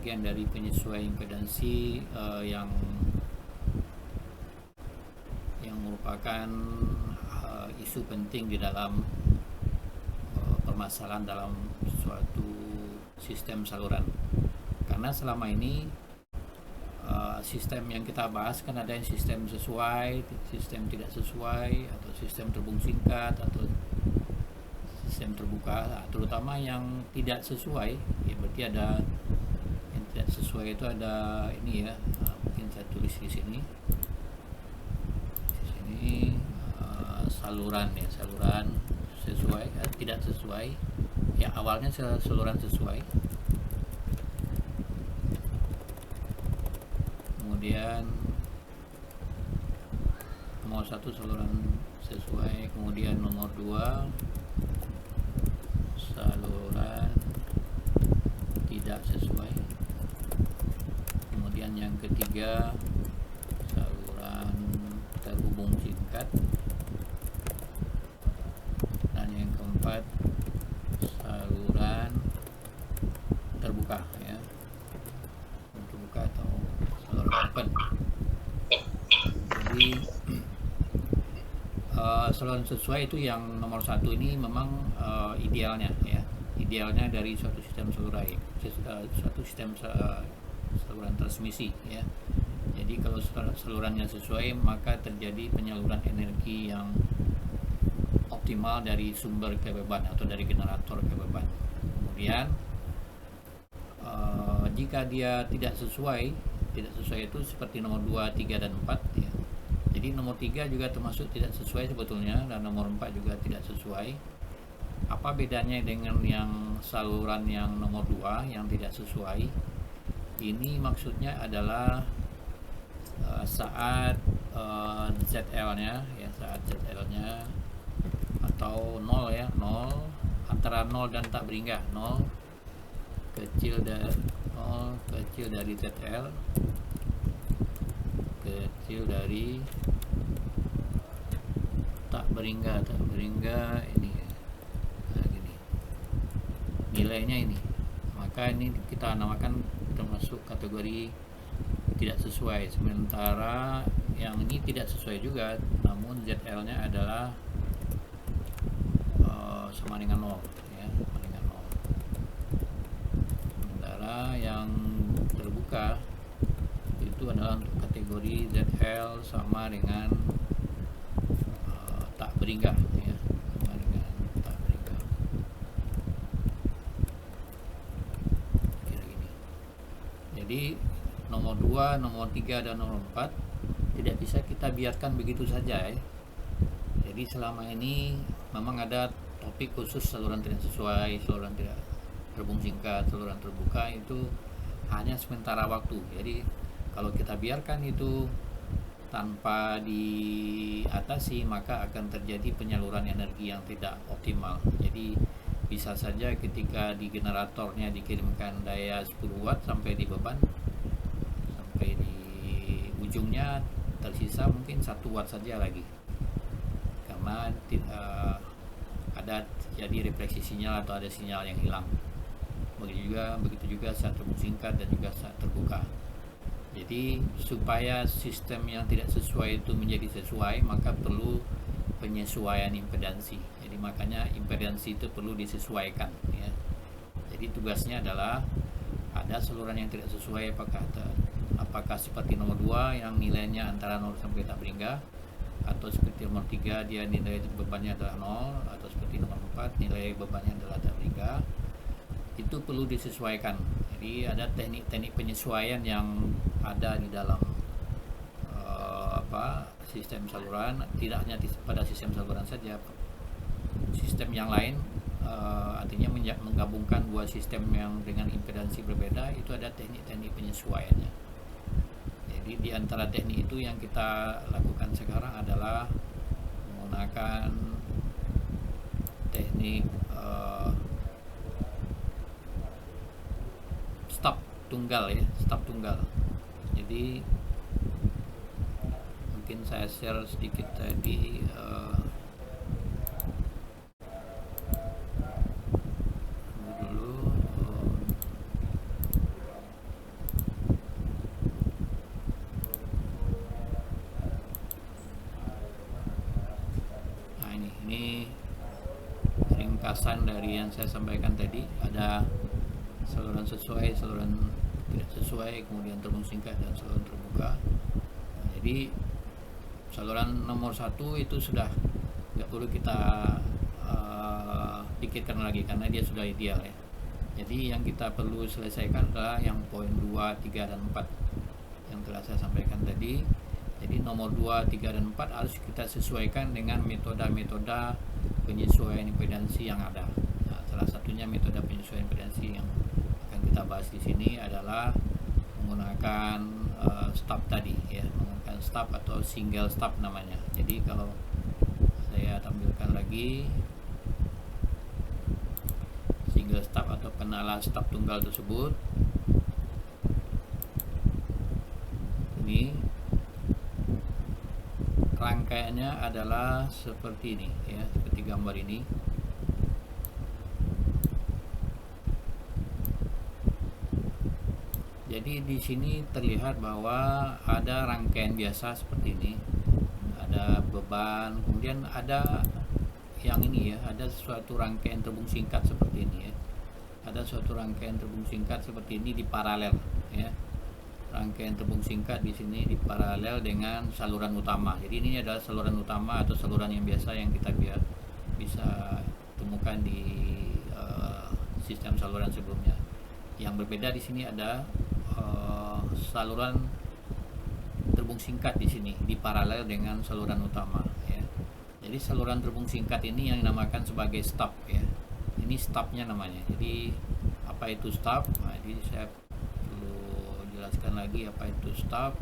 bagian dari penyesuaian impedansi yang merupakan isu penting di dalam permasalahan dalam suatu sistem saluran. Karena selama ini sistem yang kita bahas kan ada yang sistem sesuai, sistem tidak sesuai, atau sistem terhubung singkat, atau sistem terbuka. Nah, terutama yang tidak sesuai, ya berarti ada yang tidak sesuai itu ada ini ya, mungkin saya tulis di sini. Di sini saluran ya, saluran sesuai, tidak sesuai. Ya awalnya saluran sesuai. Kemudian nomor 1 saluran sesuai, kemudian nomor 2 saluran tidak sesuai, kemudian yang ketiga saluran terhubung singkat, dan yang keempat saluran terbuka ya, terbuka atau open. Jadi saluran sesuai itu yang nomor 1 ini memang idealnya ya, idealnya dari suatu sistem saluran transmisi ya. Jadi kalau salurannya sesuai, maka terjadi penyaluran energi yang optimal dari sumber ke beban atau dari generator ke beban. Kemudian jika dia tidak sesuai itu seperti nomor 2, 3, dan 4 ya. Jadi nomor 3 juga termasuk tidak sesuai sebetulnya, dan nomor 4 juga tidak sesuai. Apa bedanya dengan yang saluran yang nomor 2 yang tidak sesuai? Ini maksudnya adalah saat ZL-nya ya, saat ZL-nya atau 0 ya, 0 antara 0 dan tak beringgah, 0 kecil dari ZL, kecil dari tak beringgah ini nah, gini nilainya ini, maka ini kita namakan termasuk kategori tidak sesuai. Sementara yang ini tidak sesuai juga, namun ZL nya adalah sama dengan 0 ya, sama dengan 0. Sementara yang terbuka itu adalah untuk kategori ZL sama dengan tak beringgah ya, sama dengan tak beringgah. Kira gini. Jadi nomor 2, nomor 3, dan nomor 4 tidak bisa kita biarkan begitu saja ya. Jadi selama ini memang ada topik khusus saluran tidak sesuai, saluran tidak terhubung singkat, saluran terbuka, itu hanya sementara waktu. Jadi kalau kita biarkan itu tanpa diatasi, maka akan terjadi penyaluran energi yang tidak optimal. Jadi bisa saja ketika di generatornya dikirimkan daya 10 watt sampai di beban, sampai di ujungnya tersisa mungkin 1 watt saja lagi, karena ada jadi refleksi sinyal atau ada sinyal yang hilang. Begitu juga saat terhubung singkat dan juga saat terbuka. Jadi supaya sistem yang tidak sesuai itu menjadi sesuai, maka perlu penyesuaian impedansi. Jadi makanya impedansi itu perlu disesuaikan ya. Jadi tugasnya adalah ada saluran yang tidak sesuai, apakah seperti nomor 2 yang nilainya antara 0 sampai tak beringgah, atau seperti nomor 3 dia nilai bebannya adalah 0, atau seperti nomor 4 nilai bebannya adalah tak beringgah. Itu perlu disesuaikan. Jadi ada teknik-teknik penyesuaian yang ada di dalam sistem saluran, tidak hanya pada sistem saluran saja, sistem yang lain, artinya menggabungkan dua sistem yang dengan impedansi berbeda, itu ada teknik-teknik penyesuaiannya. Jadi di antara teknik itu yang kita lakukan sekarang adalah menggunakan teknik stop tunggal ya, stop tunggal. Jadi mungkin saya share sedikit tadi dulu. pesan dari yang saya sampaikan tadi. Ada saluran sesuai, saluran tidak sesuai, kemudian terbung singkat dan saluran terbuka. Nah, jadi saluran nomor 1 itu sudah nggak perlu kita pikirkan lagi karena dia sudah ideal ya. Jadi yang kita perlu selesaikan adalah yang poin 2, 3, dan 4 yang telah saya sampaikan tadi. Jadi nomor 2, 3, dan 4 harus kita sesuaikan dengan metode-metode penyesuaian impedansi yang ada. Nah, salah satunya metode penyesuaian impedansi yang akan kita bahas di sini adalah menggunakan stub tadi ya, menggunakan stub atau single stub namanya. Jadi kalau saya tampilkan lagi single stub atau penala stub tunggal tersebut, ini rangkaiannya adalah seperti ini ya, seperti gambar ini. Jadi di sini terlihat bahwa ada rangkaian biasa seperti ini, ada beban, kemudian ada yang ini ya, ada suatu rangkaian terbung singkat seperti ini ya, ada suatu rangkaian terbung singkat seperti ini di paralel ya. Rangkaian terbung singkat di sini di paralel dengan saluran utama. Jadi ini adalah saluran utama atau saluran yang biasa yang kita bisa temukan di sistem saluran sebelumnya. Yang berbeda di sini ada saluran terbung singkat di sini di paralel dengan saluran utama ya. Jadi saluran terbung singkat ini yang dinamakan sebagai stub ya. Ini stubnya namanya. Jadi apa itu stub? Nah, jadi saya jelaskan lagi apa itu stub.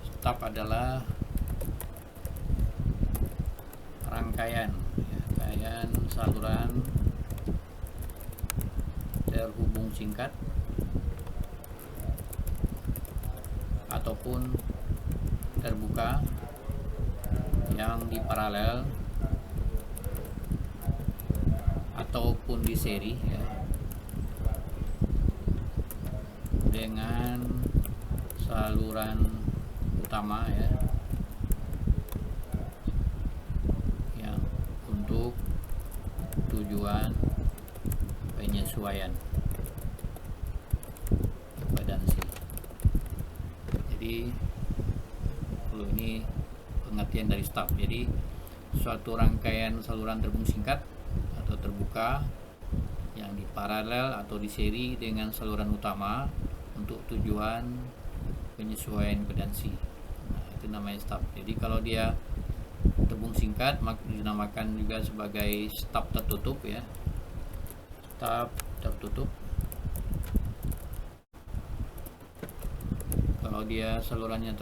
Stub adalah rangkaian saluran terhubung singkat ataupun terbuka yang di paralel ataupun di seri ya, dengan saluran utama ya, yang untuk tujuan penyesuaian impedansi. Jadi kalau ini pengertian dari stub. Jadi suatu rangkaian saluran terbung singkat atau terbuka yang di paralel atau di seri dengan saluran utama untuk tujuan penyesuaian impedansi. Nah, itu namanya stub. Jadi kalau dia terbung singkat maka dinamakan juga sebagai stub tertutup ya. Stub tertutup. Kalau dia salurannya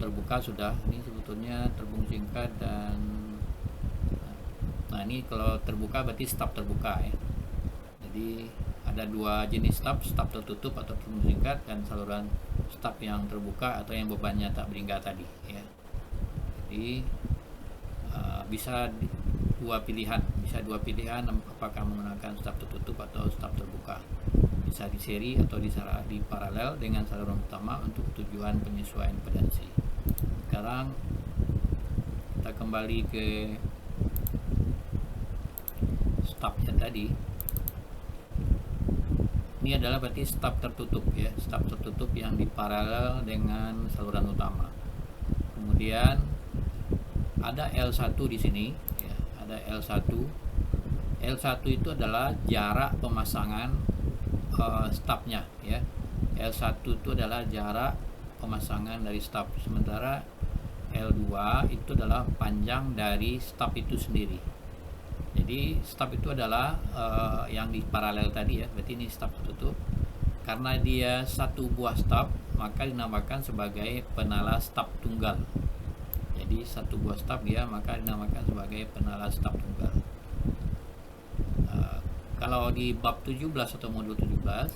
terbuka sudah, ini sebetulnya terbung singkat dan nah ini kalau terbuka berarti stub terbuka ya. Jadi ada dua jenis stub tertutup atau terbung singkat dan saluran stub yang terbuka atau yang bebannya tak beringga tadi ya. Jadi bisa dua pilihan apakah menggunakan stub tertutup atau stub terbuka. Bisa di seri atau di paralel dengan saluran utama untuk tujuan penyesuaian impedansi. Sekarang kita kembali ke stubnya tadi. Ini adalah berarti stub tertutup ya, stub tertutup yang di paralel dengan saluran utama. Kemudian ada L1 di sini ya, ada L1. L1 itu adalah jarak pemasangan stubnya ya. L1 itu adalah jarak pemasangan dari stub, sementara L2 itu adalah panjang dari stub itu sendiri. Jadi stub itu adalah yang di paralel tadi ya, berarti ini stub tertutup. Karena dia satu buah stub, maka dinamakan sebagai penala stub tunggal. Jadi satu buah stub dia maka dinamakan sebagai penala stub tunggal. Kalau di bab 17 atau modul 17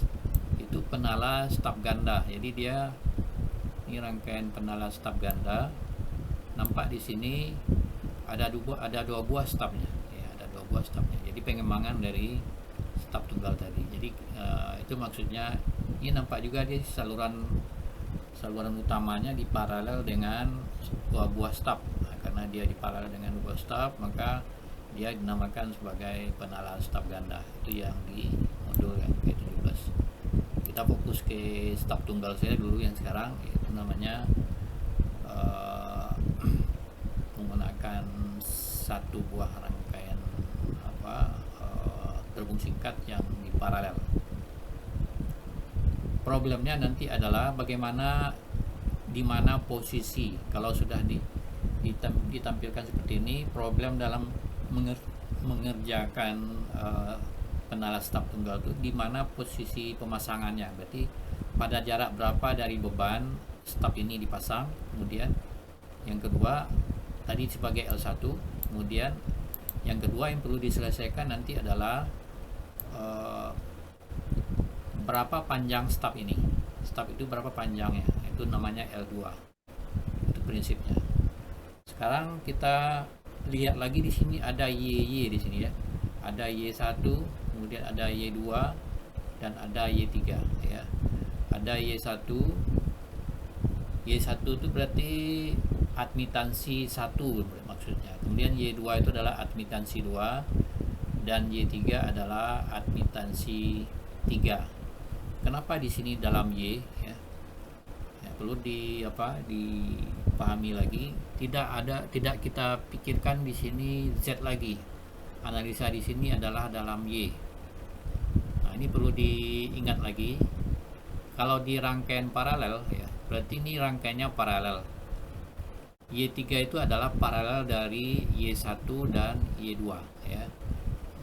itu penala stub ganda. Jadi dia ini rangkaian penala stub ganda. Nampak di sini ada dua buah stubnya. Ya, ada dua buah stubnya. Jadi pengembangan dari stub tunggal tadi. Jadi itu maksudnya ini nampak juga di saluran saluran utamanya diparalel dengan dua buah staf. Nah, karena dia diparalel dengan dua buah staf, maka dia dinamakan sebagai penalaan staf ganda. Itu yang di modul yang ke-17. Kita fokus ke staf tunggal saya dulu yang sekarang, itu namanya menggunakan satu buah rangkaian terhubung singkat yang diparalel. Problemnya nanti adalah bagaimana di mana posisi kalau sudah ditampilkan seperti ini. Problem dalam mengerjakan penalaan staf tunggal itu di mana posisi pemasangannya. Berarti pada jarak berapa dari beban staf ini dipasang. Kemudian yang kedua tadi sebagai L1. Kemudian yang kedua yang perlu diselesaikan nanti adalah berapa panjang staf ini. Staf itu berapa panjangnya, itu namanya L2. Itu prinsipnya. Sekarang kita lihat lagi di sini ada YY di sini ya. Ada Y1, kemudian ada Y2 dan ada Y3 ya. Ada Y1. Y1 itu berarti admitansi 1 maksudnya. Kemudian Y2 itu adalah admitansi 2 dan Y3 adalah admitansi 3. Kenapa di sini dalam Y ya? Perlu dipahami lagi. Tidak kita pikirkan di sini Z lagi. Analisa di sini adalah dalam Y. Nah, ini perlu diingat lagi. Kalau di rangkaian paralel ya, berarti ini rangkaiannya paralel. Y3 itu adalah paralel dari Y1 dan Y2 ya.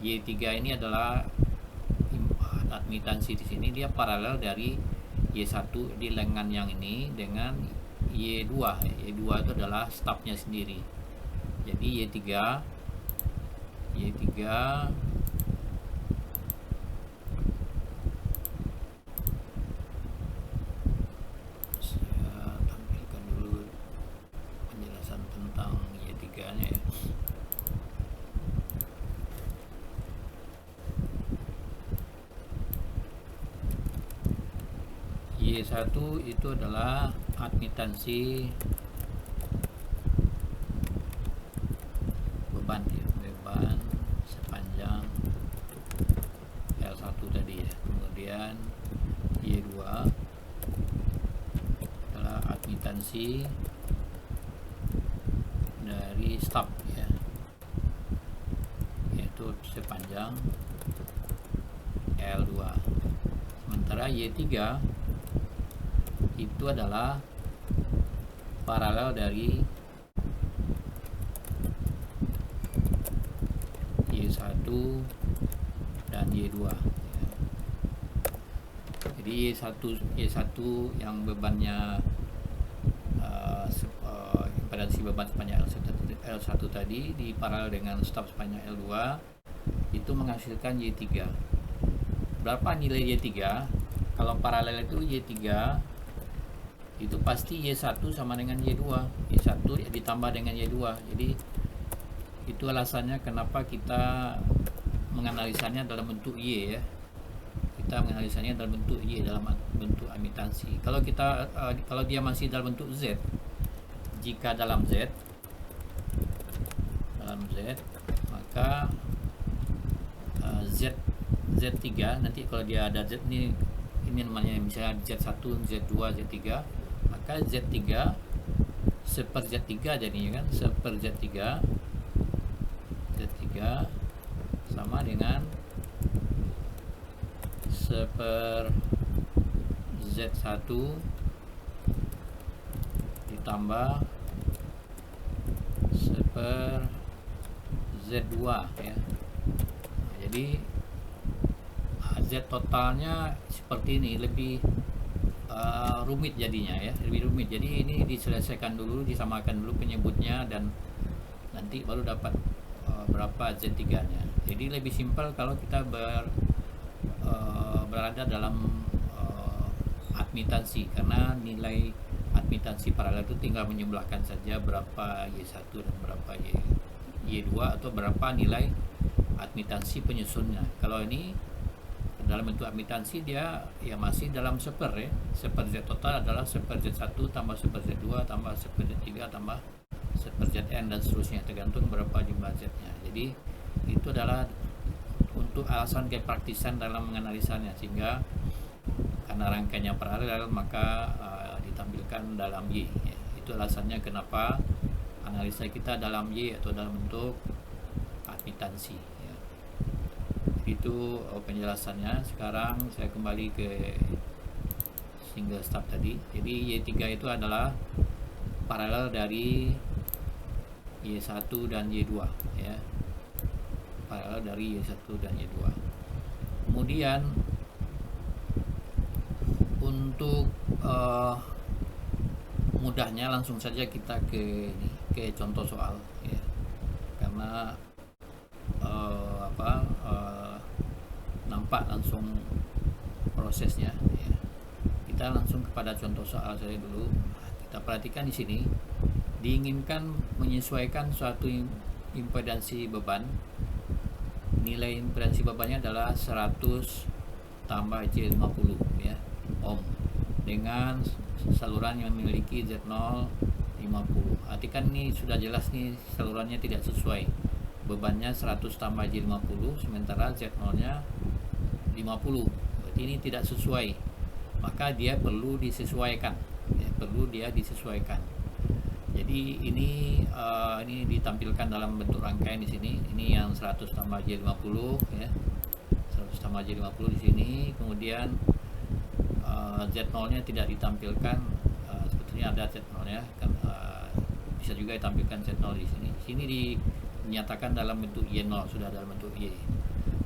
Y3 ini adalah admitansi di sini, dia paralel dari Y1 di lengan yang ini dengan Y2. Y2 itu adalah stafnya sendiri. Jadi Y3 saya tampilkan dulu penjelasan tentang Y3 nya ya. Y1 itu adalah admitansi beban ya, beban sepanjang L1 tadi ya. Kemudian Y2 adalah admitansi dari staf ya, yaitu sepanjang L2. Sementara Y3 itu adalah paralel dari Y1 dan Y2 ya. Jadi Y1 yang bebannya impedansi beban sepanjang L1 tadi di paralel dengan staf sepanjang L2 itu menghasilkan Y3. Berapa nilai Y3? Kalau paralel itu Y3 itu pasti Y1 sama dengan Y2. Y1 ditambah dengan Y2. Jadi itu alasannya kenapa kita menganalisanya dalam bentuk Y ya. Kita menganalisanya dalam bentuk Y, dalam bentuk admitansi. Kalau dia masih dalam bentuk Z, jika dalam Z maka Z3 nanti kalau dia ada Z ini namanya misalnya Z1, Z2, Z3, maka Z3 seper Z3 jadinya kan, seper Z3 sama dengan seper Z1 ditambah seper Z2 ya. Nah, jadi Z totalnya seperti ini, lebih rumit jadinya ya, lebih rumit. Jadi ini diselesaikan dulu, disamakan dulu penyebutnya dan nanti baru dapat berapa Z3 nya. Jadi lebih simpel kalau kita berada dalam admitansi, karena nilai admitansi paralel itu tinggal menyebelahkan saja berapa Y1 dan berapa Y2 atau berapa nilai admitansi penyusunnya. Kalau ini dalam bentuk admitansi dia ya masih dalam seper ya. Seper Z total adalah seper Z1 tambah seper Z2 tambah seper Z3 tambah seper Zn dan seterusnya, tergantung berapa jumlah Z-nya. Jadi itu adalah untuk alasan kepraktisan dalam menganalisanya, sehingga karena rangkaiannya paralel maka ditampilkan dalam Y ya. Itu alasannya kenapa analisa kita dalam Y atau dalam bentuk admitansi ya. Itu penjelasannya. Sekarang saya kembali ke single stub tadi. Jadi Y3 itu adalah paralel dari Y1 dan Y2 ya, paralel dari Y1 dan Y2. Kemudian untuk mudahnya langsung saja kita ke contoh soal ya, karena nampak langsung prosesnya ya. Kita langsung kepada contoh soal saja dulu. Kita perhatikan di sini, diinginkan menyesuaikan suatu impedansi beban. Nilai impedansi bebannya adalah 100 tambah J50 ya, ohm, dengan saluran yang memiliki Z0 50. Artikan ini sudah jelas nih salurannya tidak sesuai. Bebannya 100 tambah J50 sementara Z0 nya 50. Berarti ini tidak sesuai. Maka dia perlu disesuaikan ya, perlu dia disesuaikan. Jadi ini ditampilkan dalam bentuk rangkaian di sini. Ini yang 100 tambah J50 ya. 100 tambah J50 di sini. Kemudian Z0-nya tidak ditampilkan. Sebetulnya ada Z0-nya kan, bisa juga ditampilkan Z0 di sini. Sini dinyatakan dalam bentuk Y0, sudah dalam bentuk Y.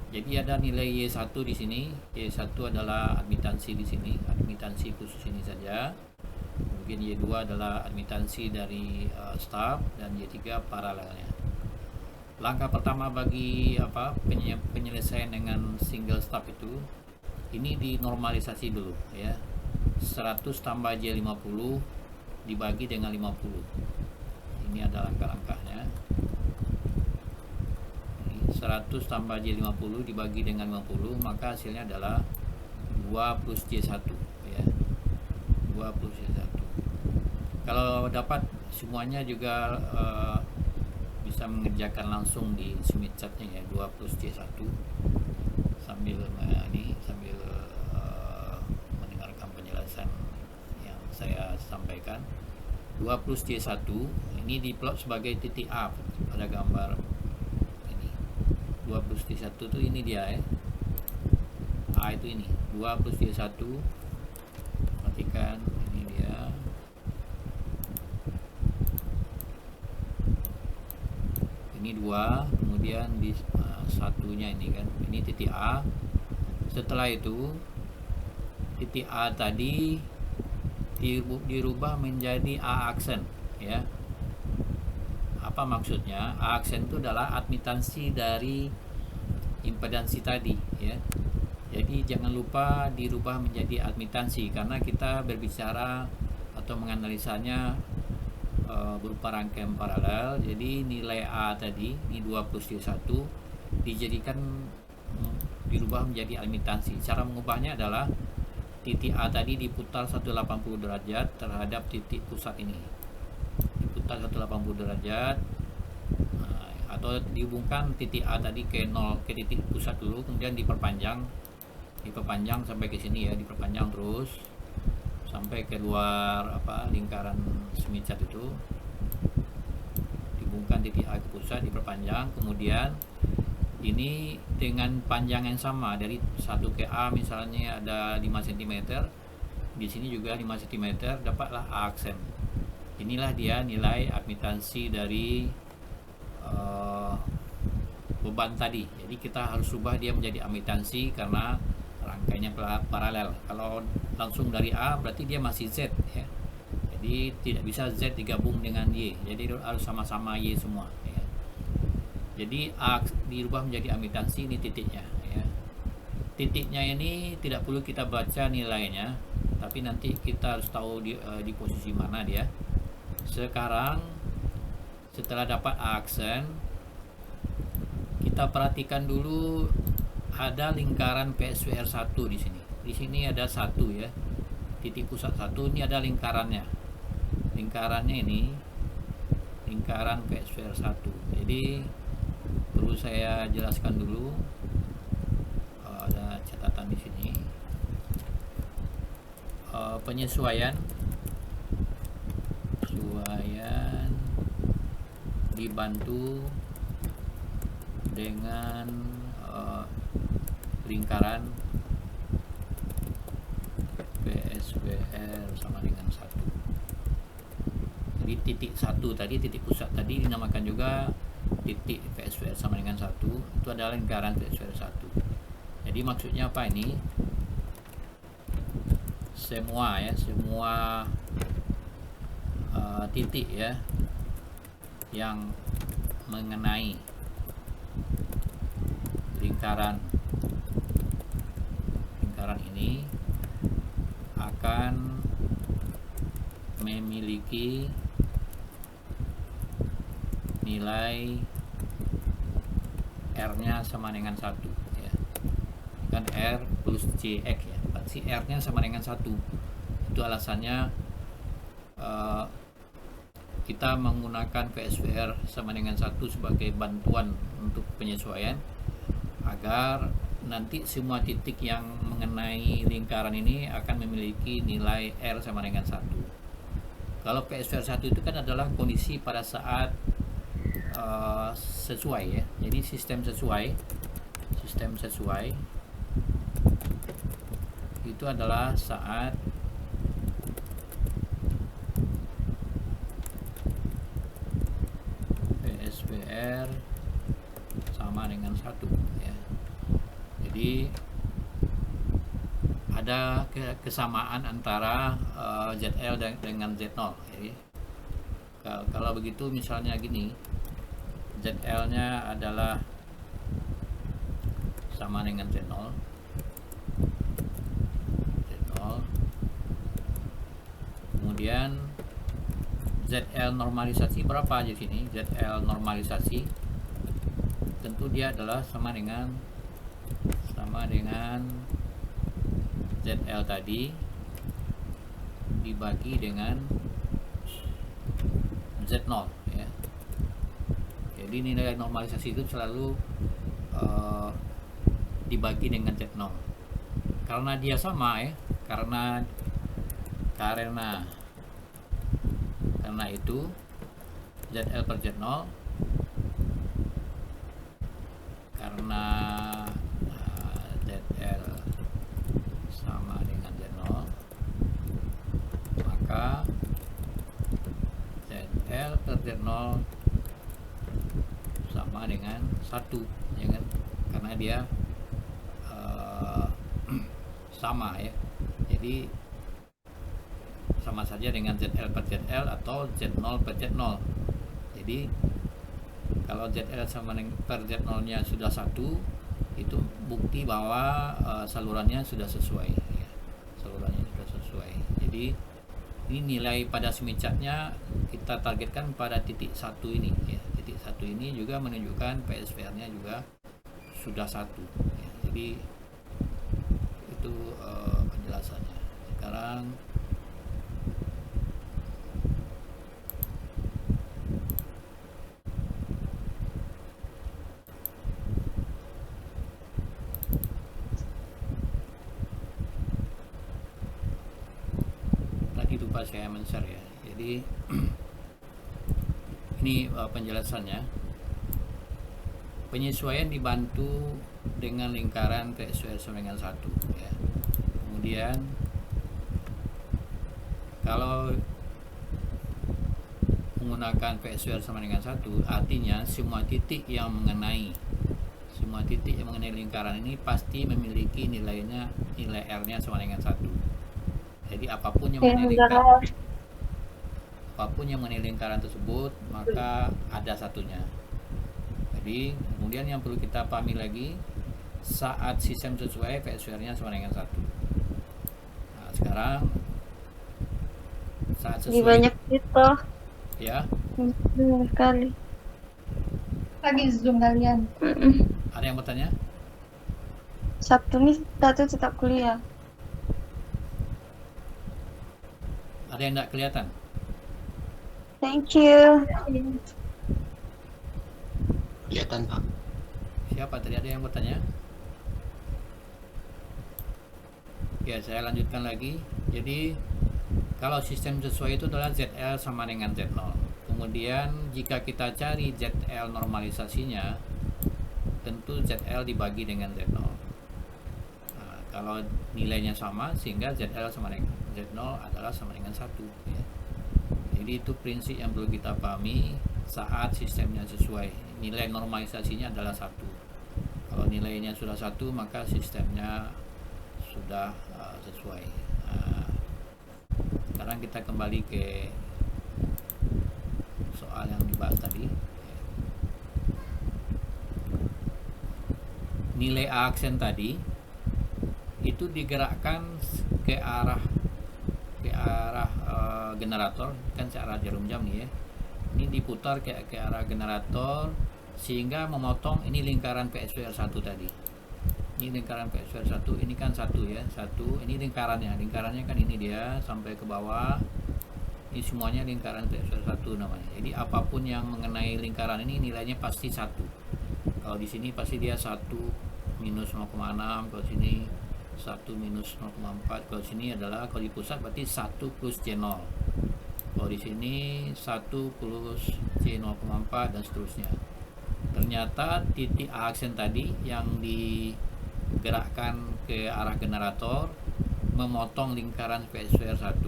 Jadi ada nilai Y1 di sini. Y1 adalah admitansi di sini, admitansi khusus ini saja. Kemudian Y2 adalah admitansi dari stub, dan Y3 paralelnya. Langkah pertama bagi penyelesaian dengan single stub itu, ini dinormalisasi dulu ya. 100 tambah J50 dibagi dengan 50. Ini adalah langkah-langkahnya. 100 tambah J50 dibagi dengan 50, maka hasilnya adalah 2 plus J1 ya. 2 plus J1. Kalau dapat semuanya juga bisa mengerjakan langsung di Smith chart-nya ya, 2 plus J1 sambil mendengarkan penjelasan yang saya sampaikan. 2 plus J1 ini diplot sebagai titik A pada gambar ini. 2 plus J1 itu ini dia ya. A itu ini. 2 plus J1. Perhatikan ini dia. Ini 2, kemudian di satunya ini kan, ini titik A. Setelah itu titik A tadi dirubah menjadi A aksen ya. Apa maksudnya? A aksen itu adalah admitansi dari impedansi tadi ya. Jadi jangan lupa dirubah menjadi admitansi, karena kita berbicara atau menganalisanya berupa rangkaian paralel. Jadi nilai A tadi, ini 2 plus J1, dijadikan dirubah menjadi admitansi. Cara mengubahnya adalah titik A tadi diputar 180 derajat terhadap titik pusat ini. Diputar 180 derajat, atau dihubungkan titik A tadi ke 0, ke titik pusat dulu, kemudian diperpanjang sampai ke sini ya, diperpanjang terus sampai ke luar lingkaran Smith chart itu. Dihubungkan titik A ke pusat, diperpanjang, kemudian ini dengan panjang yang sama dari 1 ke A, misalnya ada 5 cm, di sini juga 5 cm, dapatlah A aksen. Inilah dia nilai admitansi dari beban tadi. Jadi kita harus ubah dia menjadi admitansi karena rangkaiannya paralel. Kalau langsung dari A berarti dia masih Z ya. Jadi tidak bisa Z digabung dengan Y. Jadi harus sama-sama Y semua ya. Jadi A dirubah menjadi admitansi, ini titiknya ya. Titiknya ini tidak perlu kita baca nilainya, tapi nanti kita harus tahu di posisi mana dia. Sekarang setelah dapat A aksen, kita perhatikan dulu ada lingkaran PSWR 1 di sini. Di sini ada 1 ya. Titik pusat 1 ini ada lingkarannya. Lingkarannya ini lingkaran PSWR 1. Jadi perlu saya jelaskan dulu. Ada catatan di sini. Penyesuaian dibantu dengan lingkaran PSWR sama dengan 1. Jadi titik 1 tadi, titik pusat tadi dinamakan juga titik PSWR sama dengan 1. Itu adalah lingkaran PSWR 1. Jadi maksudnya apa ini? Semua titik ya yang mengenai lingkaran ini akan memiliki nilai R-nya sama dengan 1 ya. Kan R plus JX ya. Pasti R-nya sama dengan 1. Itu alasannya kita menggunakan PSWR sama dengan 1 sebagai bantuan untuk penyesuaian agar nanti semua titik yang mengenai lingkaran ini akan memiliki nilai R sama dengan 1. Kalau PSWR 1 itu kan adalah kondisi pada saat sesuai ya. Jadi sistem sesuai itu adalah saat PSWR sama dengan 1 ya. Jadi ada kesamaan antara ZL dengan Z0. Jadi kalau begitu misalnya gini, ZL-nya adalah sama dengan Z0. Kemudian ZL normalisasi berapa di sini? ZL normalisasi tentu dia adalah sama dengan ZL tadi dibagi dengan Z0 ya. Jadi nilai normalisasi itu selalu dibagi dengan Z0. Karena dia sama ya, karena itu ZL per Z0 karena ZL sama dengan Z0, maka ZL per Z0 sama dengan 1 ya kan? Karena dia sama ya. Jadi sama saja dengan ZL per ZL atau Z0 per Z0. Jadi kalau ZL sama per Z0 nya sudah 1, itu bukti bahwa salurannya sudah sesuai ya. Salurannya sudah sesuai. Jadi ini nilai pada semicatnya kita targetkan pada titik 1 ini ya. Titik 1 ini juga menunjukkan PSWR nya juga sudah 1 ya. Jadi itu penjelasannya. Sekarang lupa saya men-share ya. Jadi ini penjelasannya. Penyesuaian dibantu dengan lingkaran PSWR sama dengan 1 ya. Kemudian kalau menggunakan PSWR sama dengan 1, artinya semua titik yang mengenai lingkaran ini pasti memiliki nilai R-nya sama dengan 1. Jadi apapun yang mengenai lingkaran tersebut, maka ada satunya. Jadi kemudian yang perlu kita pahami lagi, saat sistem sesuai PSWR-nya sama dengan 1. Nah, sekarang saat sesuai banyak gitu ya. Banyak sekali. Lagi Zoom kalian. Ada yang bertanya? Sabtu nih satu tetap kuliah. Ada yang tidak kelihatan? Thank you. Kelihatan, Pak. Siapa tadi, ada yang bertanya? Ya, saya lanjutkan lagi. Jadi kalau sistem sesuai itu adalah ZL sama dengan Z0. Kemudian jika kita cari ZL normalisasinya, tentu ZL dibagi dengan Z0. Nah, kalau nilainya sama, sehingga ZL sama dengan Z0 adalah sama dengan 1, ya. Jadi itu prinsip yang perlu kita pahami saat sistemnya sesuai. Nilai normalisasinya adalah 1. Kalau nilainya sudah 1, maka sistemnya sudah sesuai. Sekarang kita kembali ke soal yang dibahas tadi. Nilai A aksen tadi itu digerakkan ke arah generator, kan searah jarum jam nih ya. Ini diputar ke arah generator sehingga memotong ini lingkaran PSWR1 tadi. Ini lingkaran PSWR1, ini kan 1 ya, 1. Ini lingkarannya kan ini dia sampai ke bawah. Ini semuanya lingkaran PSWR1 namanya. Jadi apapun yang mengenai lingkaran ini nilainya pasti 1. Kalau di sini pasti dia 1 minus 0,6, kalau sini 1 minus 0,4, kalau sini adalah, kalau di pusat berarti 1 plus J0. Kalau di sini 1 plus J0,4 dan seterusnya. Ternyata titik A aksen tadi yang digerakkan ke arah generator memotong lingkaran PSWR1,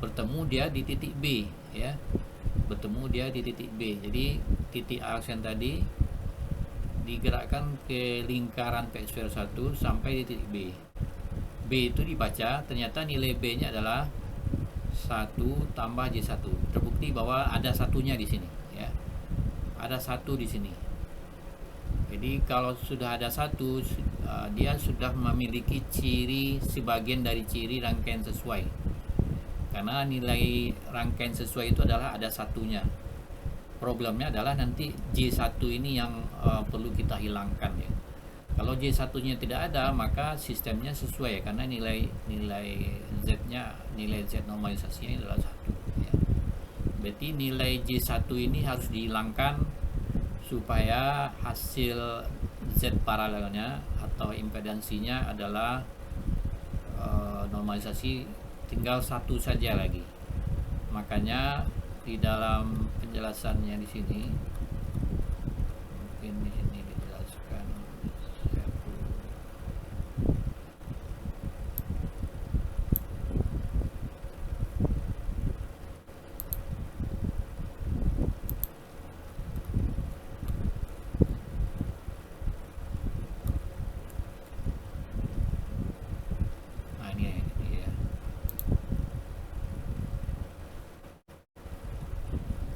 bertemu dia di titik B ya. Bertemu dia di titik B. Jadi titik A aksen tadi digerakkan ke lingkaran PSWR1 sampai di titik B. B itu dibaca, ternyata nilai B-nya adalah 1 tambah J1. Terbukti bahwa ada satunya di sini ya. Ada 1 di sini. Jadi kalau sudah ada 1, dia sudah memiliki ciri, sebagian dari ciri rangkaian sesuai. Karena nilai rangkaian sesuai itu adalah ada satunya. Problemnya adalah nanti J1 ini yang perlu kita hilangkan ya. Kalau J1-nya tidak ada, maka sistemnya sesuai karena nilai Z-nya, nilai Z normalisasinya adalah 1 ya. Berarti nilai J1 ini harus dihilangkan supaya hasil Z paralelnya atau impedansinya adalah normalisasi tinggal 1 saja lagi. Makanya di dalam penjelasannya di sini, mungkin di sini dijelaskan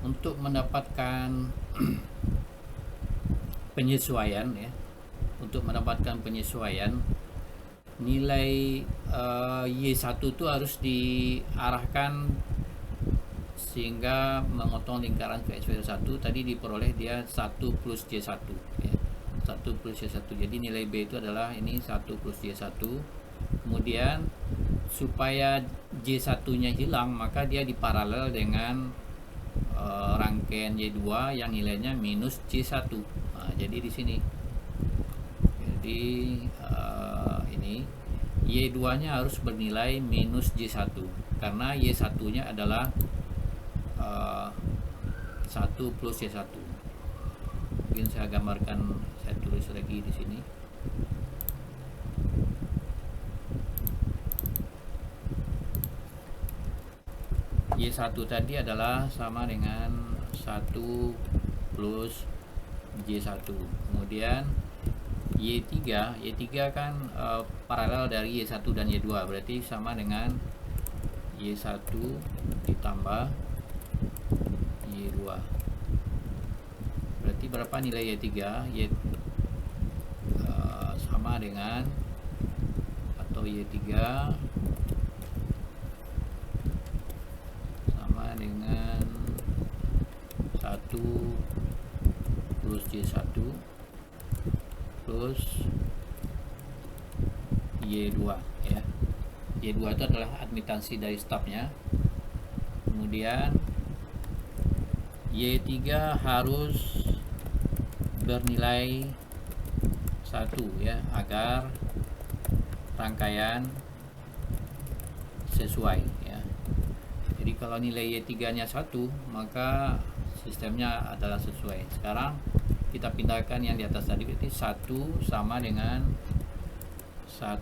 untuk mendapatkan penyesuaian ya. Untuk mendapatkan penyesuaian, nilai Y1 itu harus diarahkan sehingga memotong lingkaran PSWR1 tadi diperoleh dia 1 plus J1 ya. 1 plus J1. Jadi nilai B itu adalah ini 1 plus J1. Kemudian supaya J1-nya hilang, maka dia diparalel dengan rangkaian Y2 yang nilainya minus J1. Nah, jadi di sini. Jadi ini Y2-nya harus bernilai minus J1 karena Y1-nya adalah 1 plus Y1. Mungkin saya gambarkan, saya tulis lagi di sini. Y1 tadi adalah sama dengan 1 plus J1. Kemudian Y3 kan paralel dari Y1 dan Y2, berarti sama dengan Y1 ditambah Y2. Berarti berapa nilai Y3? Sama dengan, atau Y3 dengan 1 plus J1 plus Y2 ya. Y2 itu adalah admitansi dari stopnya. Kemudian Y3 harus bernilai 1 ya, agar rangkaian sesuai ya. Jadi kalau nilai Y3 nya 1, maka sistemnya adalah sesuai. Sekarang kita pindahkan yang di atas tadi, berarti 1 sama dengan 1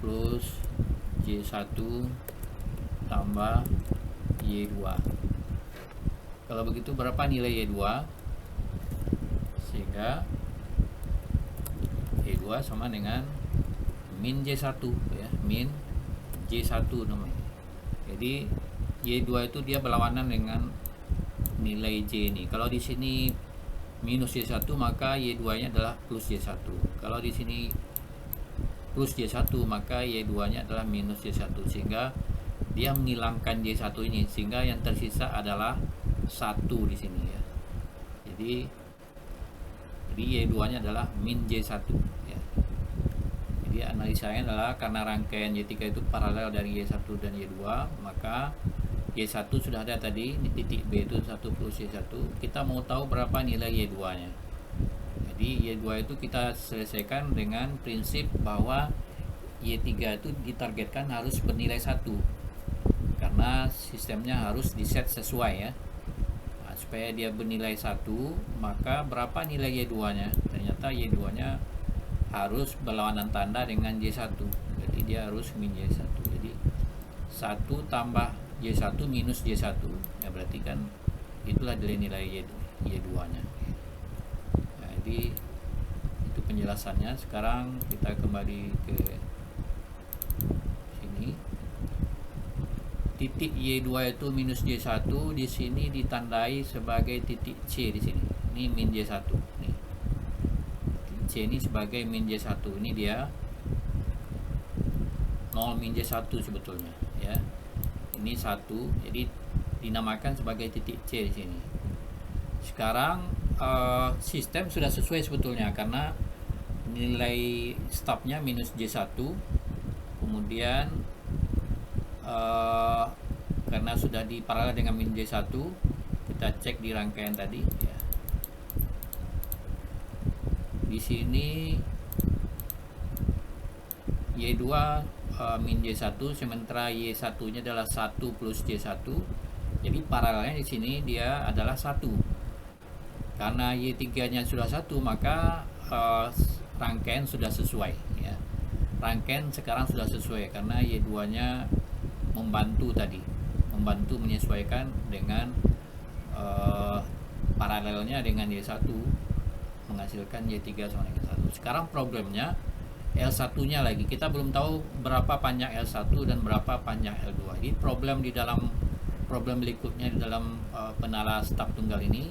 plus Y1 tambah Y2. Kalau begitu berapa nilai Y2? Sehingga Y2 sama dengan min J1 ya, min J1 namanya. Jadi Y2 itu dia berlawanan dengan nilai J ini. Kalau di sini minus Y1, maka Y2-nya adalah plus Y1. Kalau di sini plus Y1, maka Y2-nya adalah minus Y1, sehingga dia menghilangkan J1 ini, sehingga yang tersisa adalah 1 di sini ya. Jadi Y2-nya adalah min J1 ya. Jadi analisanya adalah karena rangkaian Y3 itu paralel dari Y1 dan Y2, maka Y1 sudah ada tadi, di titik B itu 1 plus Y1. Kita mau tahu berapa nilai Y2-nya. Jadi Y2 itu kita selesaikan dengan prinsip bahwa Y3 itu ditargetkan harus bernilai 1, karena sistemnya harus diset sesuai ya. Nah, supaya dia bernilai 1, maka berapa nilai Y2-nya? Ternyata Y2-nya harus berlawanan tanda dengan Y1, berarti dia harus min Y1. Jadi 1 tambah Y1 minus Y1 ya, berarti kan itulah nilai Y2-nya. Nah, jadi itu penjelasannya. Sekarang kita kembali ke sini. Titik Y2 itu minus Y1 di sini ditandai sebagai titik C di sini. Ini min Y1 nih. C ini sebagai min J1. Ini dia 0 min J1 sebetulnya ya. Ini 1, jadi dinamakan sebagai titik C di sini. Sekarang sistem sudah sesuai sebetulnya, karena nilai stopnya minus J1. Kemudian karena sudah diparalel dengan min J1, kita cek di rangkaian tadi ya. Di sini Y2 min J1, sementara Y1 nya adalah 1 plus J1. Jadi paralelnya di sini dia adalah 1. Karena Y3 nya sudah 1, maka rangkaian sudah sesuai ya. Rangkaian sekarang sudah sesuai karena Y2 nya membantu tadi, membantu menyesuaikan dengan paralelnya dengan Y1, menghasilkan Y3 sama dengan 1. Sekarang problemnya L1 nya lagi, kita belum tahu berapa panjang L1 dan berapa panjang L2. Jadi problem berikutnya di dalam penala staf tunggal ini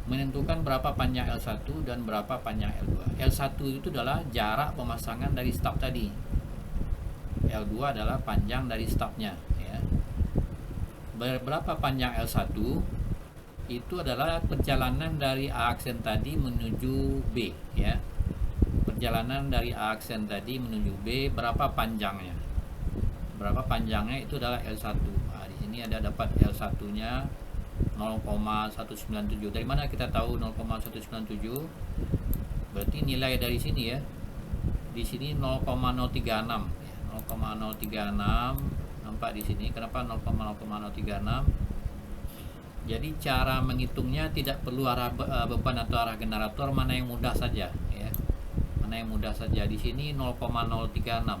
menentukan berapa panjang L1 dan berapa panjang L2. L1 itu adalah jarak pemasangan dari staf tadi, L2 adalah panjang dari stafnya ya. Berapa panjang L1 itu adalah perjalanan dari A aksen tadi menuju B ya. Perjalanan dari A aksen tadi menuju B, berapa panjangnya? Berapa panjangnya itu adalah L1. Nah, di sini ada dapat L1-nya 0,197. Dari mana kita tahu 0,197? Berarti nilai dari sini ya. Di sini 0,036 ya. 0,036 nampak di sini. Kenapa 0,036? Jadi cara menghitungnya tidak perlu arah beban atau arah generator, mana yang mudah saja ya. Mana yang mudah saja. Di sini 0,036.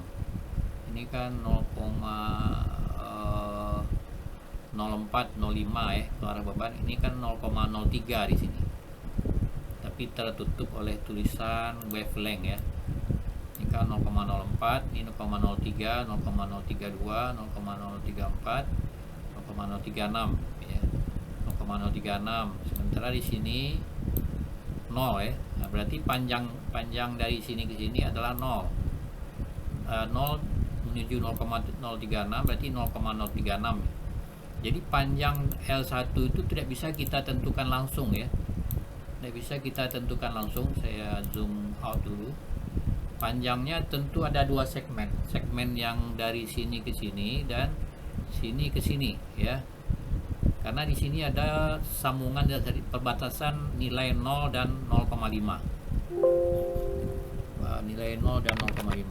Ini kan 0,0405 ya, itu arah beban. Ini kan 0,03 di sini. Tapi tertutup oleh tulisan wavelength ya. Ini kan 0,04, ini 0,03, 0,032, 0,034, 0,036 ya. 0,036. Sementara di sini 0 ya. Nah, berarti panjang dari sini ke sini adalah 0. 0 menuju 0,036 berarti 0,036. Jadi panjang L1 itu tidak bisa kita tentukan langsung ya. Tidak bisa kita tentukan langsung. Saya zoom out dulu. panjangnya tentu ada dua segmen, segmen yang dari sini ke sini dan sini ke sini ya, karena di sini ada sambungan dari perbatasan nilai 0 dan 0,5. Nilai 0 dan 0,5.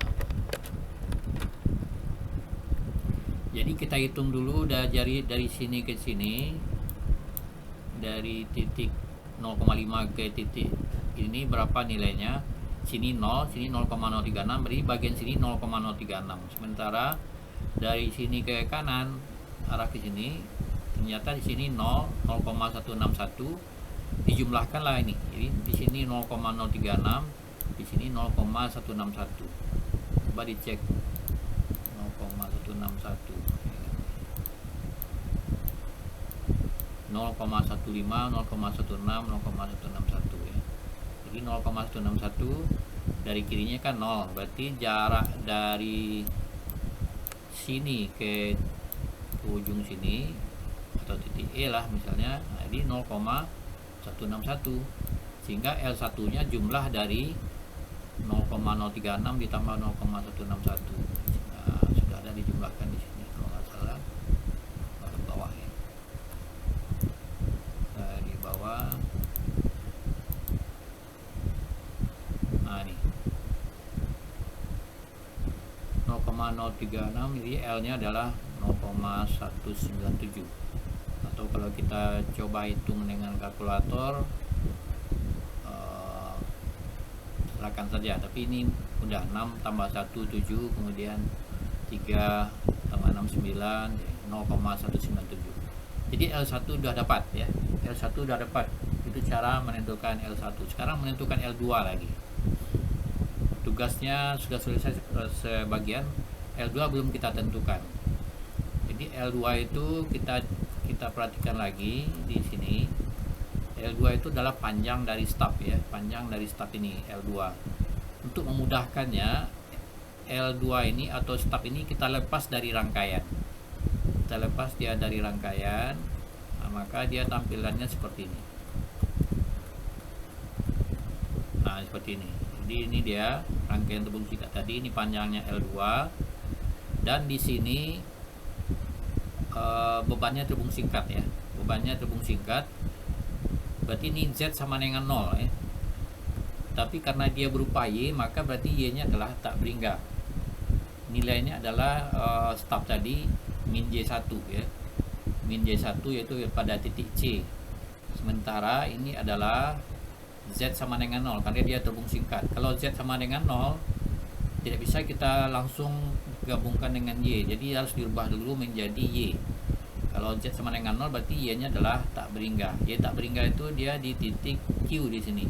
Jadi kita hitung dulu dari sini ke sini, dari titik 0,5 ke titik ini berapa nilainya. Sini 0, sini 0,036, berarti bagian sini 0,036. Sementara dari sini ke kanan arah ke sini ternyata di sini 0,161, dijumlahkanlah ini. Jadi di sini 0,036, di sini 0,161. Coba dicek 0,161. 0,15, 0,16, 0,161 ya. Jadi 0,161 dari kirinya kan 0, berarti jarak dari sini ke ujung sini atau titik E lah misalnya, jadi 0,161, sehingga L1 nya jumlah dari 0,036 ditambah 0,161. Nah, sudah ada dijumlahkan di sini kalau nggak salah, di bawah ya, di bawah. Nah ini 0,036, jadi L nya adalah 0,197, atau kalau kita coba hitung dengan kalkulator silakan saja, tapi ini udah 6 tambah 1 7, kemudian 3 tambah 6 9, 0,197. Jadi L1 udah dapat ya, L1 udah dapat. Itu cara menentukan L1. Sekarang menentukan L2 lagi. Tugasnya sudah selesai sebagian, L2 belum kita tentukan. Jadi L2 itu kita perhatikan lagi di sini. L2 itu adalah panjang dari stub ya, panjang dari stub ini L2. Untuk memudahkannya, L2 ini atau stub ini kita lepas dari rangkaian. Kita lepas dia dari rangkaian, nah, maka dia tampilannya seperti ini. Nah, seperti ini. Jadi ini dia rangkaian tabung singkat tadi, ini panjangnya L2, dan di sini bebannya tabung singkat ya, bebannya tabung singkat. Berarti ini Z sama dengan 0 ya. Tapi karena dia berupa Y, maka berarti Y nya adalah tak beringga. Nilainya adalah stub tadi min J1 ya. Min J1 yaitu pada titik C. Sementara ini adalah Z sama dengan 0 karena dia tabung singkat. Kalau Z sama dengan 0, tidak bisa kita langsung gabungkan dengan Y. Jadi harus dirubah dulu menjadi Y. Kalau Z sama dengan 0 berarti Y nya adalah tak beringga. Y tak beringga itu dia di titik Q di sini.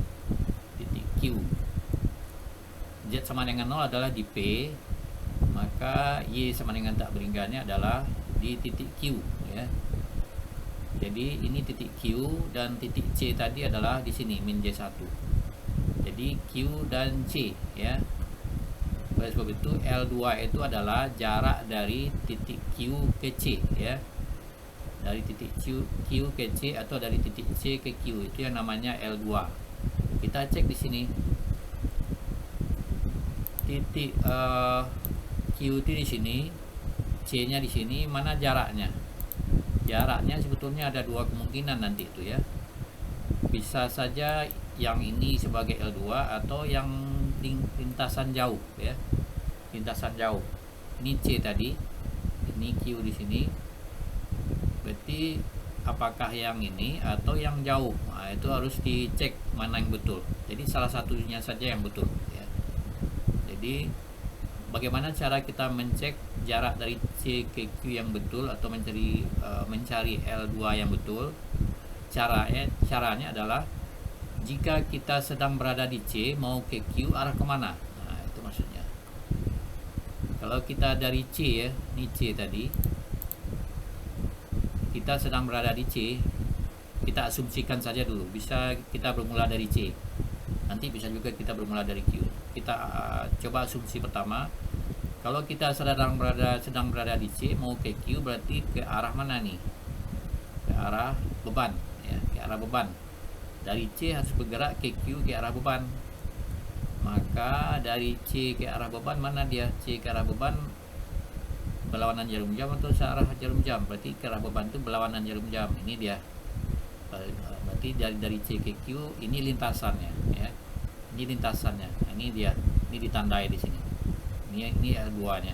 Titik Q. Z sama dengan 0 adalah di P, maka Y sama dengan tak beringganya adalah di titik Q ya. Jadi ini titik Q dan titik C tadi adalah di sini min J1. Jadi Q dan C ya. Oleh sebab itu L2 itu adalah jarak dari titik Q ke C ya. Dari titik Q ke C atau dari titik C ke Q, itu yang namanya L2. Kita cek di sini. Titik Q itu di sini, C-nya di sini, mana jaraknya? Jaraknya sebetulnya ada dua kemungkinan nanti itu ya. Bisa saja yang ini sebagai L2 atau yang lintasan jauh ya. Lintasan jauh. Ini C tadi, ini Q di sini. Berarti apakah yang ini atau yang jauh? Nah, itu harus dicek mana yang betul. Jadi salah satunya saja yang betul ya. Jadi bagaimana cara kita mencek jarak dari C ke Q yang betul atau mencari L2 yang betul? Caranya adalah jika kita sedang berada di C mau ke Q, arah kemana? Nah, itu maksudnya. Kalau kita dari C ya, ini C tadi, kita sedang berada di C, kita asumsikan saja dulu. Bisa kita bermula dari C, nanti bisa juga kita bermula dari Q. Kita coba asumsi pertama. Kalau kita sedang berada di C mau ke Q, berarti ke arah mana nih? Ke arah beban ya, ke arah beban. Dari C harus bergerak ke Q ke arah beban. Maka maka dari C ke arah beban, mana dia? C ke arah beban berlawanan jarum jam atau searah jarum jam? Berarti ke arah beban itu berlawanan jarum jam. Ini dia. Berarti dari C ke Q ini lintasannya, ya. Ini lintasannya. Nah, ini dia. Ini ditandai di sini. Ini L2-nya.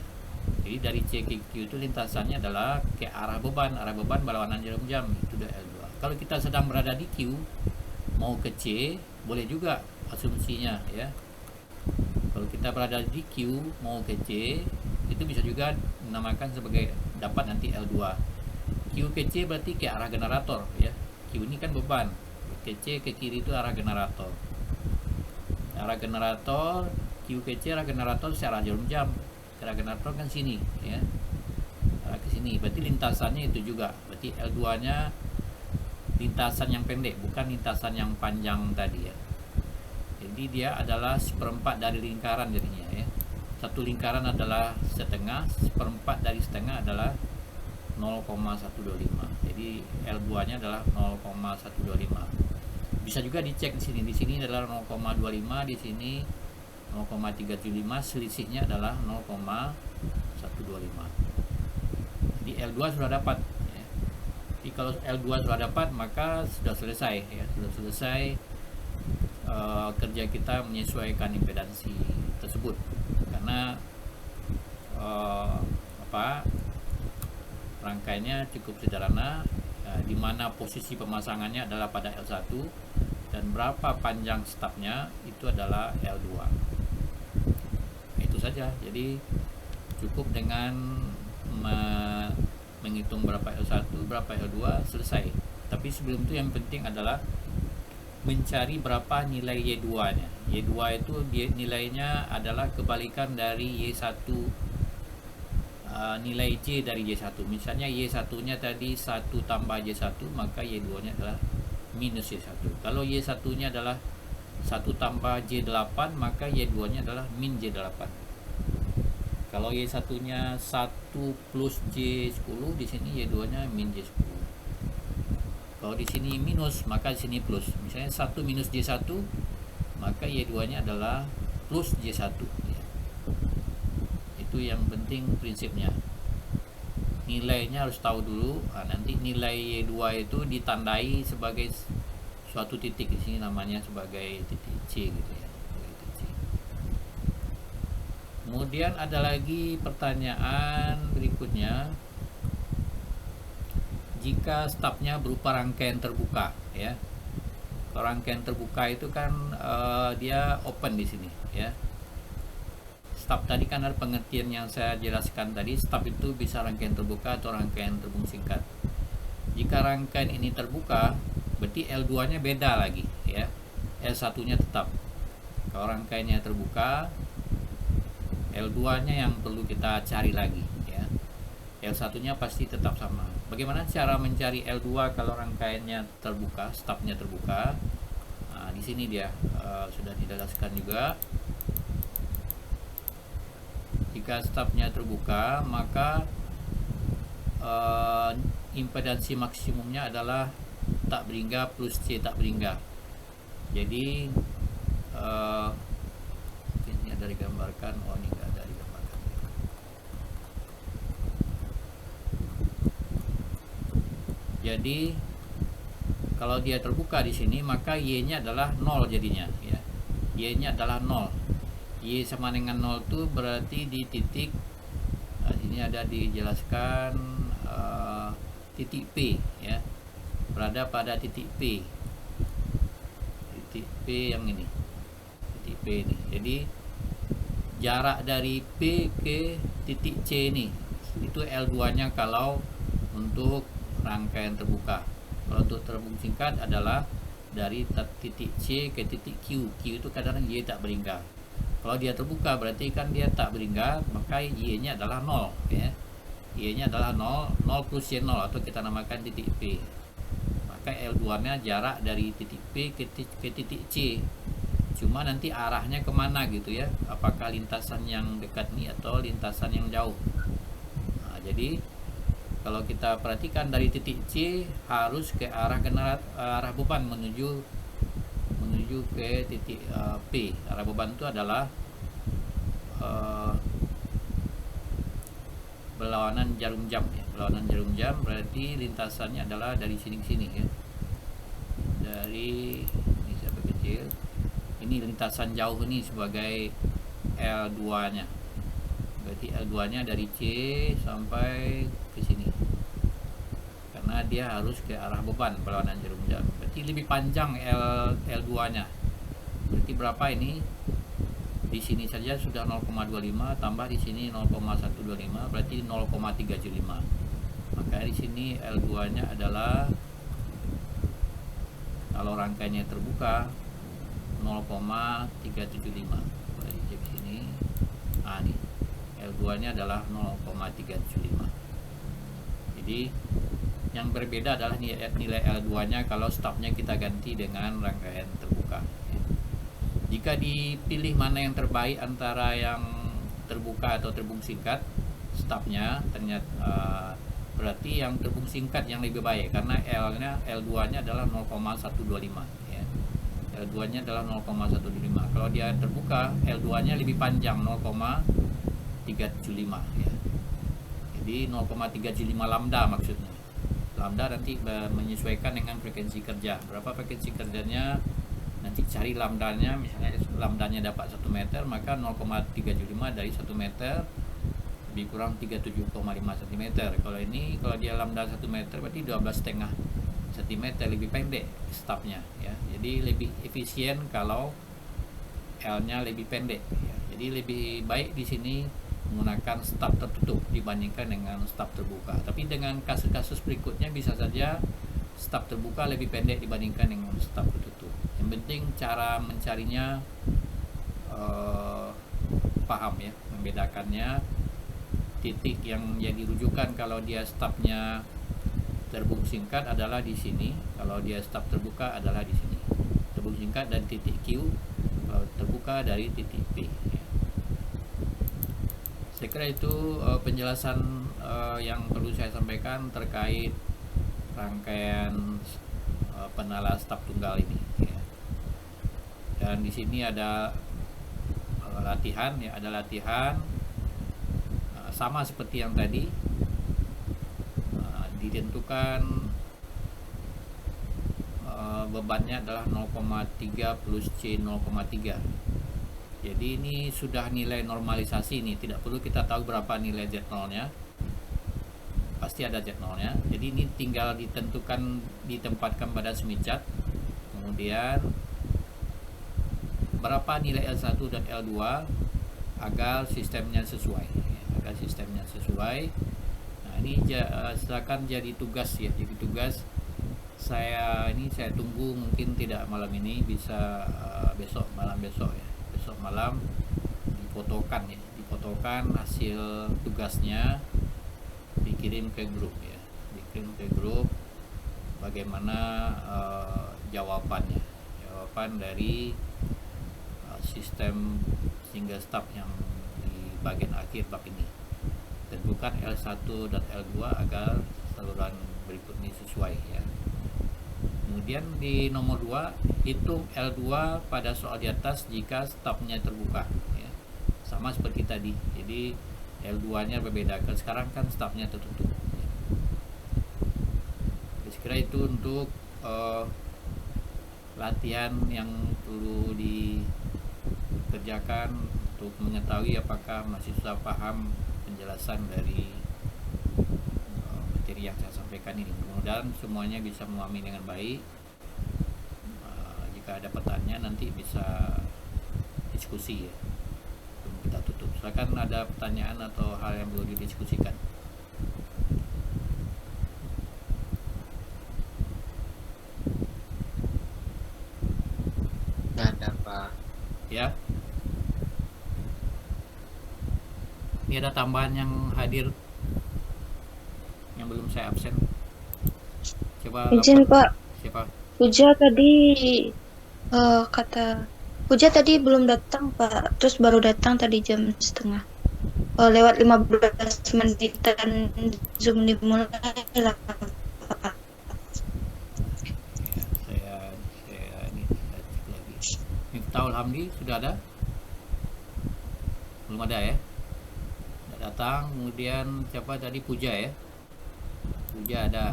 Jadi dari C ke Q itu lintasannya adalah ke arah beban berlawanan jarum jam, itu udah L2. Kalau kita sedang berada di Q mau ke C, boleh juga asumsinya, ya. Kalau kita berada di Q mau ke C, itu bisa juga dinamakan sebagai dapat nanti L2. Q ke C berarti ke arah generator, ya. Q ini kan beban, ke C ke kiri itu arah generator. Arah generator, Q ke C arah generator searah jarum jam. Arah generator kan sini, ya. Arah ke sini, berarti lintasannya itu juga. Berarti L2-nya lintasan yang pendek, bukan lintasan yang panjang tadi, ya. Jadi dia adalah seperempat dari lingkaran jadinya, ya. Satu lingkaran adalah setengah, seperempat dari setengah adalah 0,125. Jadi L2-nya adalah 0,125. Bisa juga dicek di sini. Di sini adalah 0,25, di sini 0,375, selisihnya adalah 0,125. Jadi L2 sudah dapat, ya. Jadi kalau L2 sudah dapat, maka sudah selesai, ya. Sudah selesai kerja kita menyesuaikan impedansi tersebut. Karena rangkaiannya cukup sederhana, di mana posisi pemasangannya adalah pada L1 dan berapa panjang stubnya itu adalah L2. Itu saja. Jadi cukup dengan menghitung berapa L1, berapa L2, selesai. Tapi sebelum itu yang penting adalah mencari berapa nilai Y2-nya. Y2 itu nilainya adalah kebalikan dari Y1, nilai J dari Y1. Misalnya Y1-nya tadi 1 tambah J1, maka Y2-nya adalah minus Y1. Kalau Y1-nya adalah 1 tambah J8, maka Y2-nya adalah min J8. Kalau Y1-nya 1 plus J10, di sini Y2-nya min J10. Kalau di sini minus, maka di sini plus. Misalnya 1 minus J1, maka Y2-nya adalah plus J1. Ya. Itu yang penting prinsipnya. Nilainya harus tahu dulu. Nah, nanti nilai Y2 itu ditandai sebagai suatu titik, di sini namanya sebagai titik C gitu, ya. Titik C. Kemudian ada lagi pertanyaan berikutnya. Jika stubnya berupa rangkaian terbuka, ya. Kalau rangkaian terbuka itu kan dia open di sini, ya. Stub tadi kan ada pengertian yang saya jelaskan tadi. Stub itu bisa rangkaian terbuka atau rangkaian terhubung singkat. Jika rangkaian ini terbuka, berarti L2-nya beda lagi, ya. L1-nya tetap. Kalau rangkaiannya terbuka, L2-nya yang perlu kita cari lagi, ya. L1-nya pasti tetap sama. Bagaimana cara mencari L2 kalau rangkaiannya terbuka, stubnya terbuka? Nah, di sini dia sudah dijelaskan juga. Jika stubnya terbuka, maka impedansi maksimumnya adalah tak beringga plus C tak beringga. Jadi ini ada digambarkan. Oh, ini enggak ada digambarkan. Jadi kalau dia terbuka di sini, maka Y-nya adalah 0 jadinya, ya. Y-nya adalah 0. Y sama dengan 0 itu berarti di titik, ini ada dijelaskan titik P, ya. Berada pada titik P. Titik P yang ini. Titik P ini. Jadi jarak dari P ke titik C ini itu L2-nya kalau untuk rangkaian terbuka. Kalau untuk terhubung singkat adalah dari titik C ke titik Q. Q itu kadang Y tak beringga. Kalau dia terbuka berarti kan dia tak beringga, maka Y-nya adalah 0, ya. Y-nya adalah 0, 0 plus Y0 atau kita namakan titik P. Maka L2-nya jarak dari titik P ke titik C. Cuma nanti arahnya kemana gitu, ya. Apakah lintasan yang dekat nih atau lintasan yang jauh. Nah, jadi kalau kita perhatikan dari titik C harus ke arah beban menuju menuju ke titik P. Arah beban itu adalah berlawanan jarum jam ya. Berlawanan jarum jam berarti lintasannya adalah dari sini ke sini ya. Dari ini sampai kecil. Ini lintasan jauh ini sebagai L2-nya. Berarti L2-nya dari C sampai ke sini. Karena dia harus ke arah beban berlawanan jarum jam. Berarti lebih panjang L2-nya. Berarti berapa ini? Di sini saja sudah 0,25 tambah di sini 0,125 berarti 0,375. Maka di sini L2-nya adalah kalau rangkaiannya terbuka 0,375. Boleh dicek di sini. Ah nih. L2-nya adalah 0,375. Jadi yang berbeda adalah nilai L2-nya kalau stopnya kita ganti dengan rangkaian terbuka. Jika dipilih mana yang terbaik antara yang terbuka atau terbung singkat stopnya, ternyata berarti yang terbung singkat yang lebih baik karena L2-nya adalah 0,125 ya. L2-nya adalah 0,125. Kalau dia terbuka, L2-nya lebih panjang 0,375 ya. Jadi 0,375 lambda maksudnya. Lambda nanti menyesuaikan dengan frekuensi kerja. Berapa frekuensi kerjanya? Nanti cari lambdanya, misalnya lambdanya dapat 1 meter, maka 0,375 dari 1 meter lebih kurang 37,5 cm. Kalau dia lambda 1 meter berarti 12,5 cm lebih pendek stopnya ya. Jadi lebih efisien kalau L-nya lebih pendek ya. Jadi lebih baik di sini menggunakan stop tertutup dibandingkan dengan stop terbuka. Tapi dengan kasus-kasus berikutnya bisa saja stop terbuka lebih pendek dibandingkan dengan stop tertutup. Yang penting cara mencarinya paham ya, membedakannya. Titik yang jadi rujukan kalau dia stopnya terbung singkat adalah di sini, kalau dia stop terbuka adalah di sini. Terbung singkat dan titik Q, kalau terbuka dari titik P ya. Saya kira itu penjelasan yang perlu saya sampaikan terkait rangkaian penala stop tunggal ini ya. Dan di sini ada latihan ya, ada latihan sama seperti yang tadi, ditentukan bebannya adalah 0,3 plus C 0,3. Jadi ini sudah nilai normalisasi nih, tidak perlu kita tahu berapa nilai Z0 nya, pasti ada Z0 nya. Jadi ini tinggal ditempatkan pada Smith chart, kemudian berapa nilai L1 dan L2 agar sistemnya sesuai ya, agar sistemnya sesuai. Nah ini silakan jadi tugas ya, jadi tugas saya tunggu, mungkin tidak malam ini, bisa besok ya, besok malam difotokan hasil tugasnya, dikirim ke grup ya, bagaimana jawaban dari sistem single stop yang di bagian akhir bab ini. Tentukan L1 dan L2 agar saluran berikut ini sesuai ya. Kemudian di nomor 2, hitung L2 pada soal di atas jika stopnya terbuka ya. Sama seperti tadi. Jadi L2 nya berbeda, sekarang kan stopnya tertutup ya. Saya kira itu untuk latihan yang perlu dikerjakan untuk mengetahui apakah mahasiswa paham penjelasan dari materi yang saya sampaikan ini. Mudah-mudahan semuanya bisa memahami dengan baik. Jika ada pertanyaan nanti bisa diskusi ya. Kita tutup. Silakan ada pertanyaan atau hal yang perlu didiskusikan. Ada Pak. Ya. Ini ada tambahan yang hadir yang belum saya absen. Coba Izin Pak, siapa? Puja tadi kata Puja tadi belum datang Pak, terus baru datang tadi jam setengah. Lewat 15 menitan Zoom dimulai lah Pak. Ya, saya cek lagi. Miftahul Hamdi sudah ada? Belum ada ya? Tidak datang. Kemudian siapa tadi? Puja ya? Puja ada.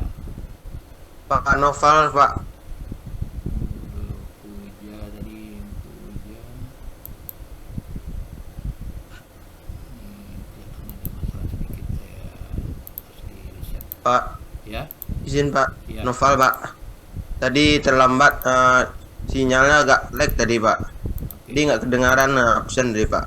Pak Noval, Pak. Puja tadi. Puja. Ini kelihatan ada masalah sedikit, saya harus di reset. Pak, Ya, izin Pak. Ya. Noval, Pak. Tadi terlambat, sinyalnya agak lag tadi, Pak. oke. Jadi nggak kedengaran absen tadi, Pak.